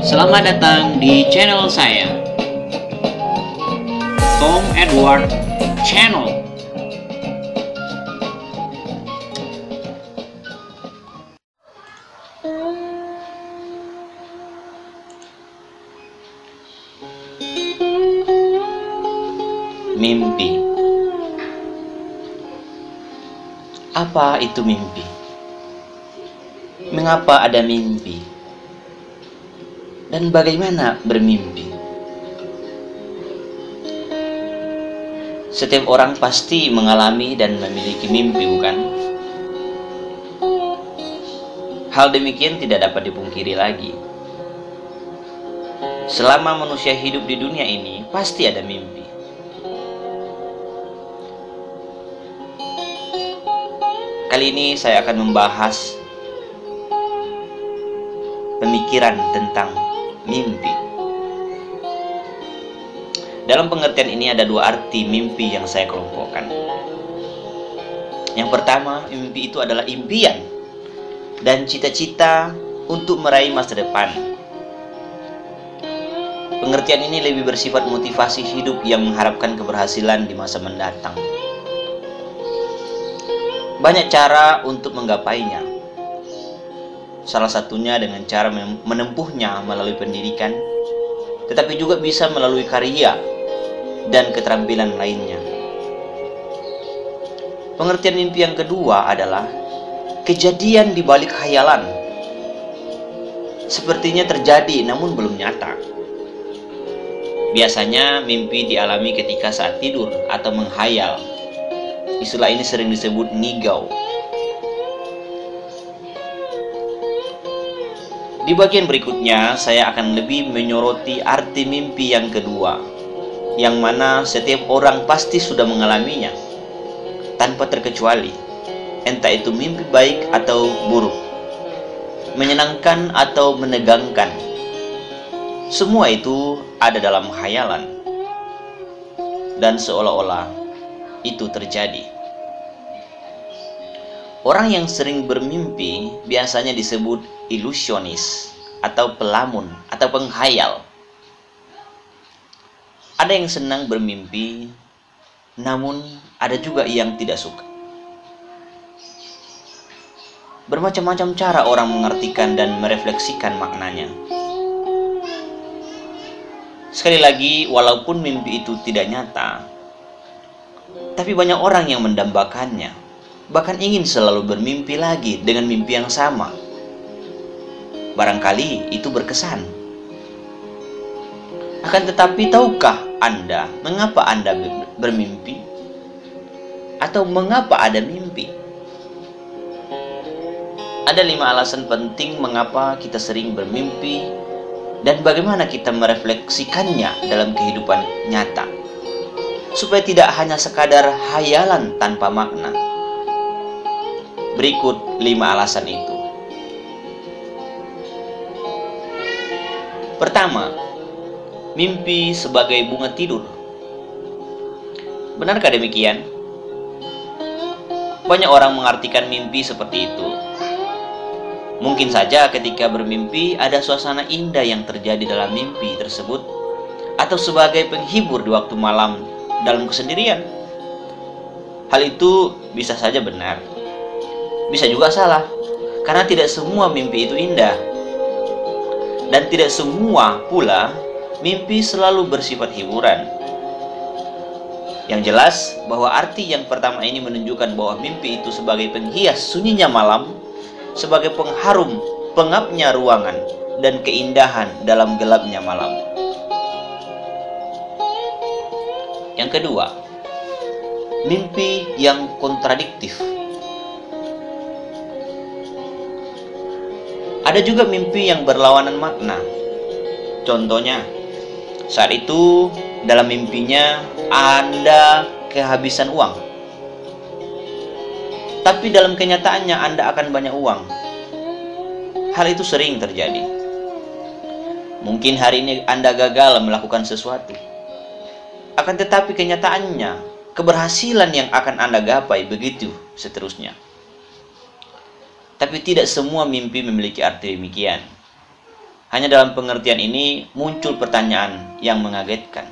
Selamat datang di channel saya, Tom Edward Channel. Mimpi. Apa itu mimpi? Mengapa ada mimpi? Dan bagaimana bermimpi? Setiap orang pasti mengalami dan memiliki mimpi, bukan? Hal demikian tidak dapat dipungkiri lagi. Selama manusia hidup di dunia ini, pasti ada mimpi. Kali ini saya akan membahas pemikiran tentang mimpi. Dalam pengertian ini ada dua arti mimpi yang saya kelompokkan. Yang pertama, mimpi itu adalah impian dan cita-cita untuk meraih masa depan. Pengertian ini lebih bersifat motivasi hidup yang mengharapkan keberhasilan di masa mendatang. Banyak cara untuk menggapainya. Salah satunya dengan cara menempuhnya melalui pendidikan, tetapi juga bisa melalui karya dan keterampilan lainnya. Pengertian mimpi yang kedua adalah kejadian di balik khayalan. Sepertinya terjadi namun belum nyata. Biasanya mimpi dialami ketika saat tidur atau menghayal. Istilah ini sering disebut ngigau. Di bagian berikutnya, saya akan lebih menyoroti arti mimpi yang kedua, yang mana setiap orang pasti sudah mengalaminya, tanpa terkecuali, entah itu mimpi baik atau buruk, menyenangkan atau menegangkan. Semua itu ada dalam khayalan, dan seolah-olah itu terjadi. Orang yang sering bermimpi biasanya disebut ilusionis atau pelamun atau penghayal. Ada yang senang bermimpi, namun ada juga yang tidak suka. Bermacam-macam cara orang mengartikan dan merefleksikan maknanya. Sekali lagi, walaupun mimpi itu tidak nyata, tapi banyak orang yang mendambakannya, bahkan ingin selalu bermimpi lagi dengan mimpi yang sama. Barangkali itu berkesan. Akan tetapi, tahukah Anda mengapa Anda bermimpi? Atau mengapa ada mimpi? Ada 5 alasan penting mengapa kita sering bermimpi dan bagaimana kita merefleksikannya dalam kehidupan nyata, supaya tidak hanya sekadar hayalan tanpa makna. Berikut 5 alasan itu. Pertama, mimpi sebagai bunga tidur. Benarkah demikian? Banyak orang mengartikan mimpi seperti itu. Mungkin saja ketika bermimpi ada suasana indah yang terjadi dalam mimpi tersebut, atau sebagai penghibur di waktu malam dalam kesendirian. Hal itu bisa saja benar, bisa juga salah, karena tidak semua mimpi itu indah, dan tidak semua pula mimpi selalu bersifat hiburan. Yang jelas bahwa arti yang pertama ini menunjukkan bahwa mimpi itu sebagai penghias sunyinya malam, sebagai pengharum pengapnya ruangan dan keindahan dalam gelapnya malam. Yang kedua, mimpi yang kontradiktif. Ada juga mimpi yang berlawanan makna. Contohnya, saat itu dalam mimpinya Anda kehabisan uang, tapi dalam kenyataannya Anda akan banyak uang. Hal itu sering terjadi. Mungkin hari ini Anda gagal melakukan sesuatu, akan tetapi kenyataannya keberhasilan yang akan Anda gapai, begitu seterusnya. Tapi tidak semua mimpi memiliki arti demikian. Hanya dalam pengertian ini muncul pertanyaan yang mengagetkan.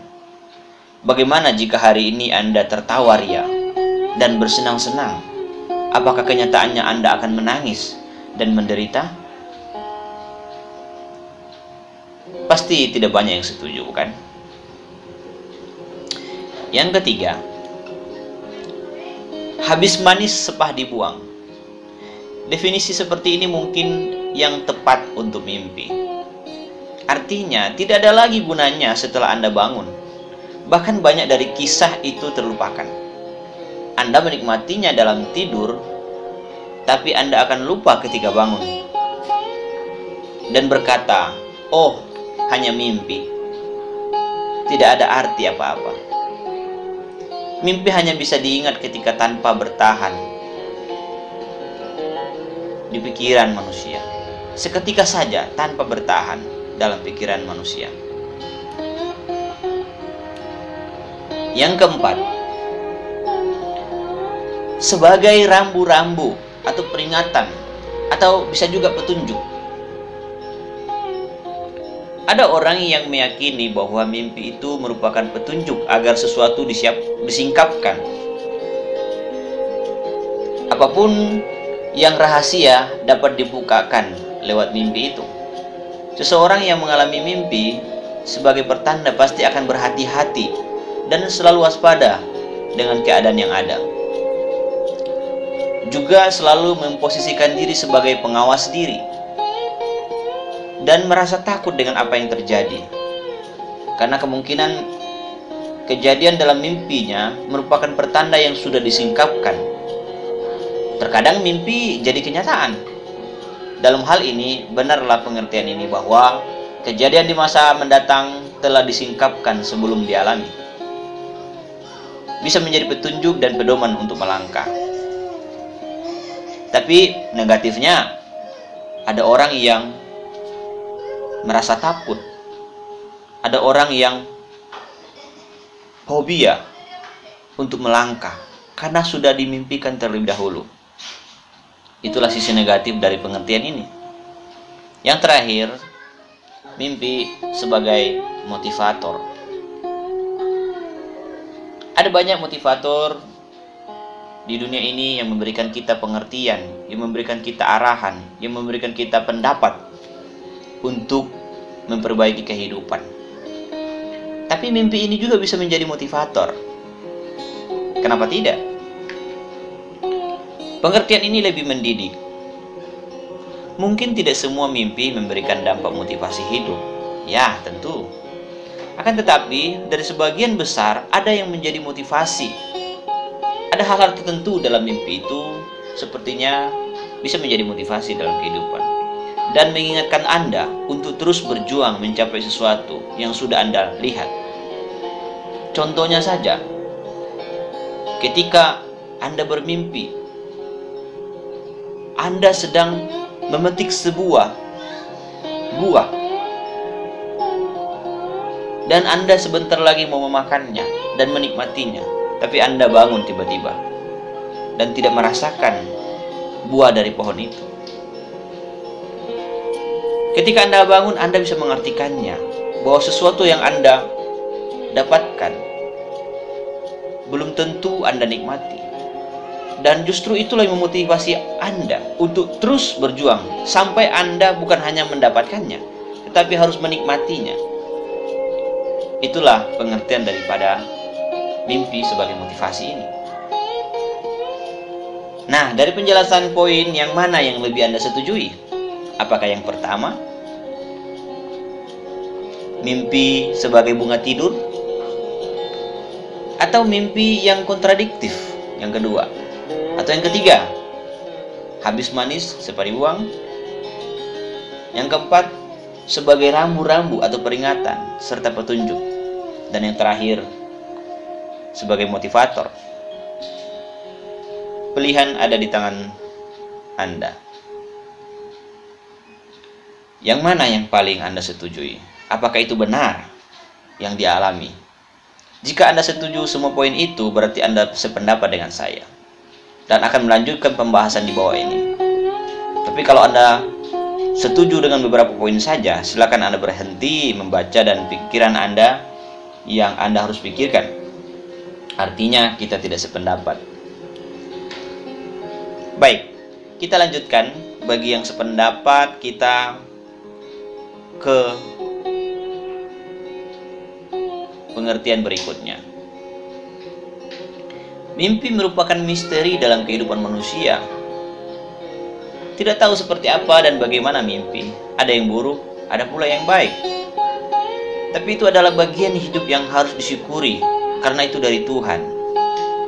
Bagaimana jika hari ini Anda tertawa ria dan bersenang-senang? Apakah kenyataannya Anda akan menangis dan menderita? Pasti tidak banyak yang setuju, bukan? Yang ketiga, habis manis sepah dibuang. Definisi seperti ini mungkin yang tepat untuk mimpi. Artinya, tidak ada lagi gunanya setelah Anda bangun. Bahkan banyak dari kisah itu terlupakan. Anda menikmatinya dalam tidur, tapi Anda akan lupa ketika bangun. Dan berkata, "Oh, hanya mimpi." Tidak ada arti apa-apa. Mimpi hanya bisa diingat ketika tanpa bertahan di pikiran manusia. Seketika saja tanpa bertahan dalam pikiran manusia. Yang keempat, sebagai rambu-rambu atau peringatan, atau bisa juga petunjuk. Ada orang yang meyakini bahwa mimpi itu merupakan petunjuk agar sesuatu disingkapkan. Apapun yang rahasia dapat dibukakan lewat mimpi itu. Seseorang yang mengalami mimpi sebagai pertanda pasti akan berhati-hati dan selalu waspada dengan keadaan yang ada. Juga selalu memposisikan diri sebagai pengawas diri dan merasa takut dengan apa yang terjadi. Karena kemungkinan kejadian dalam mimpinya merupakan pertanda yang sudah disingkapkan. Terkadang mimpi jadi kenyataan. Dalam hal ini, benarlah pengertian ini bahwa kejadian di masa mendatang telah disingkapkan sebelum dialami. Bisa menjadi petunjuk dan pedoman untuk melangkah. Tapi negatifnya, ada orang yang merasa takut. Ada orang yang fobia untuk melangkah karena sudah dimimpikan terlebih dahulu. Itulah sisi negatif dari pengertian ini. Yang terakhir, mimpi sebagai motivator. Ada banyak motivator di dunia ini yang memberikan kita pengertian, yang memberikan kita arahan, yang memberikan kita pendapat untuk memperbaiki kehidupan. Tapi mimpi ini juga bisa menjadi motivator. Kenapa tidak? Pengertian ini lebih mendidik. Mungkin tidak semua mimpi memberikan dampak motivasi hidup. Ya, tentu. Akan tetapi, dari sebagian besar ada yang menjadi motivasi. Ada hal-hal tertentu dalam mimpi itu sepertinya bisa menjadi motivasi dalam kehidupan dan mengingatkan Anda untuk terus berjuang mencapai sesuatu yang sudah Anda lihat. Contohnya saja, ketika Anda bermimpi, Anda sedang memetik sebuah buah dan Anda sebentar lagi mau memakannya dan menikmatinya, tapi Anda bangun tiba-tiba dan tidak merasakan buah dari pohon itu. Ketika Anda bangun, Anda bisa mengartikannya bahwa sesuatu yang Anda dapatkan belum tentu Anda nikmati. Dan justru itulah yang memotivasi Anda untuk terus berjuang sampai Anda bukan hanya mendapatkannya, tetapi harus menikmatinya. Itulah pengertian daripada mimpi sebagai motivasi ini. Nah, dari penjelasan poin yang mana yang lebih Anda setujui? Apakah yang pertama, mimpi sebagai bunga tidur? Atau mimpi yang kontradiktif, yang kedua? Atau yang ketiga, habis manis sepah dibuang? Yang keempat, sebagai rambu-rambu atau peringatan serta petunjuk. Dan yang terakhir, sebagai motivator. Pilihan ada di tangan Anda. Yang mana yang paling Anda setujui? Apakah itu benar yang dialami? Jika Anda setuju semua poin itu, berarti Anda sependapat dengan saya dan akan melanjutkan pembahasan di bawah ini. Tapi kalau Anda setuju dengan beberapa poin saja, silakan Anda berhenti membaca dan pikiran Anda yang Anda harus pikirkan. Artinya kita tidak sependapat. Baik, kita lanjutkan. Bagi yang sependapat, kita ke pengertian berikutnya. Mimpi merupakan misteri dalam kehidupan manusia. Tidak tahu seperti apa dan bagaimana mimpi. Ada yang buruk, ada pula yang baik. Tapi itu adalah bagian hidup yang harus disyukuri, karena itu dari Tuhan.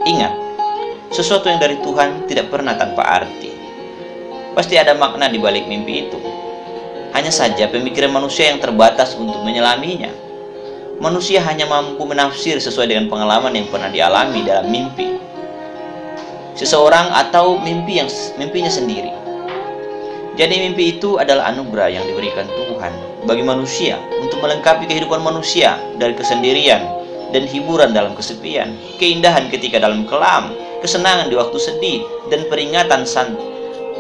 Ingat, sesuatu yang dari Tuhan tidak pernah tanpa arti. Pasti ada makna di balik mimpi itu. Hanya saja pemikiran manusia yang terbatas untuk menyelaminya. Manusia hanya mampu menafsir sesuai dengan pengalaman yang pernah dialami dalam mimpi seseorang atau mimpinya sendiri. Jadi mimpi itu adalah anugerah yang diberikan Tuhan bagi manusia untuk melengkapi kehidupan manusia dari kesendirian dan hiburan dalam kesepian, keindahan ketika dalam kelam, kesenangan di waktu sedih, dan peringatan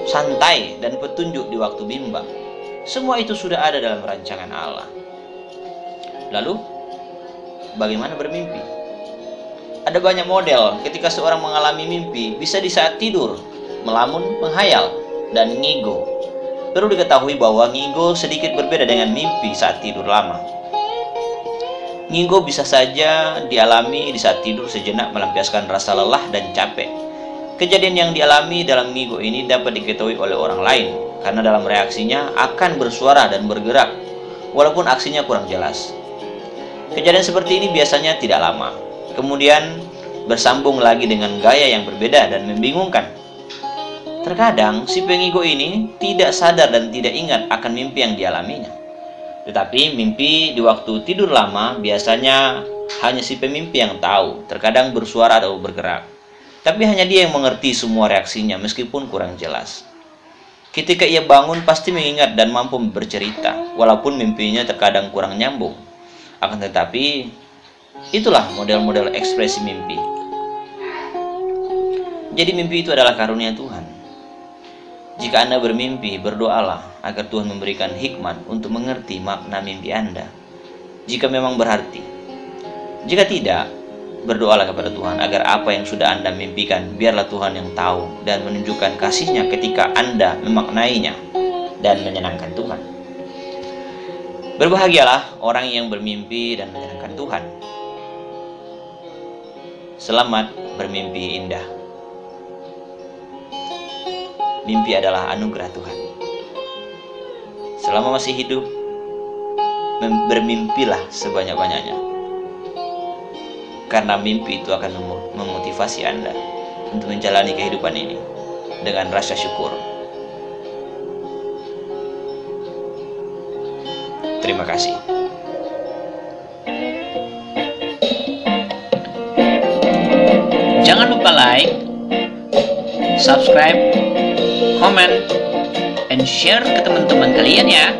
santai dan petunjuk di waktu bimbang. Semua itu sudah ada dalam rancangan Allah. Lalu, bagaimana bermimpi? Ada banyak model ketika seorang mengalami mimpi, bisa di saat tidur, melamun, menghayal, dan ngigo. Perlu diketahui bahwa ngigo sedikit berbeda dengan mimpi saat tidur lama. Ngigo bisa saja dialami di saat tidur sejenak melampiaskan rasa lelah dan capek. Kejadian yang dialami dalam ngigo ini dapat diketahui oleh orang lain, karena dalam reaksinya akan bersuara dan bergerak, walaupun aksinya kurang jelas. Kejadian seperti ini biasanya tidak lama, kemudian bersambung lagi dengan gaya yang berbeda dan membingungkan. Terkadang si pengigo ini tidak sadar dan tidak ingat akan mimpi yang dialaminya. Tetapi mimpi di waktu tidur lama biasanya hanya si pemimpi yang tahu, terkadang bersuara atau bergerak. Tapi hanya dia yang mengerti semua reaksinya meskipun kurang jelas. Ketika ia bangun pasti mengingat dan mampu bercerita, walaupun mimpinya terkadang kurang nyambung. Akan tetapi, itulah model-model ekspresi mimpi. Jadi mimpi itu adalah karunia Tuhan. Jika Anda bermimpi, berdoalah agar Tuhan memberikan hikmat untuk mengerti makna mimpi Anda, jika memang berarti. Jika tidak, berdoalah kepada Tuhan agar apa yang sudah Anda mimpikan, biarlah Tuhan yang tahu dan menunjukkan kasih-Nya ketika Anda memaknainya dan menyenangkan Tuhan. Berbahagialah orang yang bermimpi dan menyenangkan Tuhan. Selamat bermimpi indah. Mimpi adalah anugerah Tuhan. Selama masih hidup, bermimpilah sebanyak-banyaknya. Karena mimpi itu akan memotivasi Anda untuk menjalani kehidupan ini dengan rasa syukur. Terima kasih. Jangan lupa like, subscribe, comment, and share ke teman-teman kalian ya.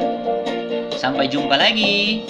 Sampai jumpa lagi.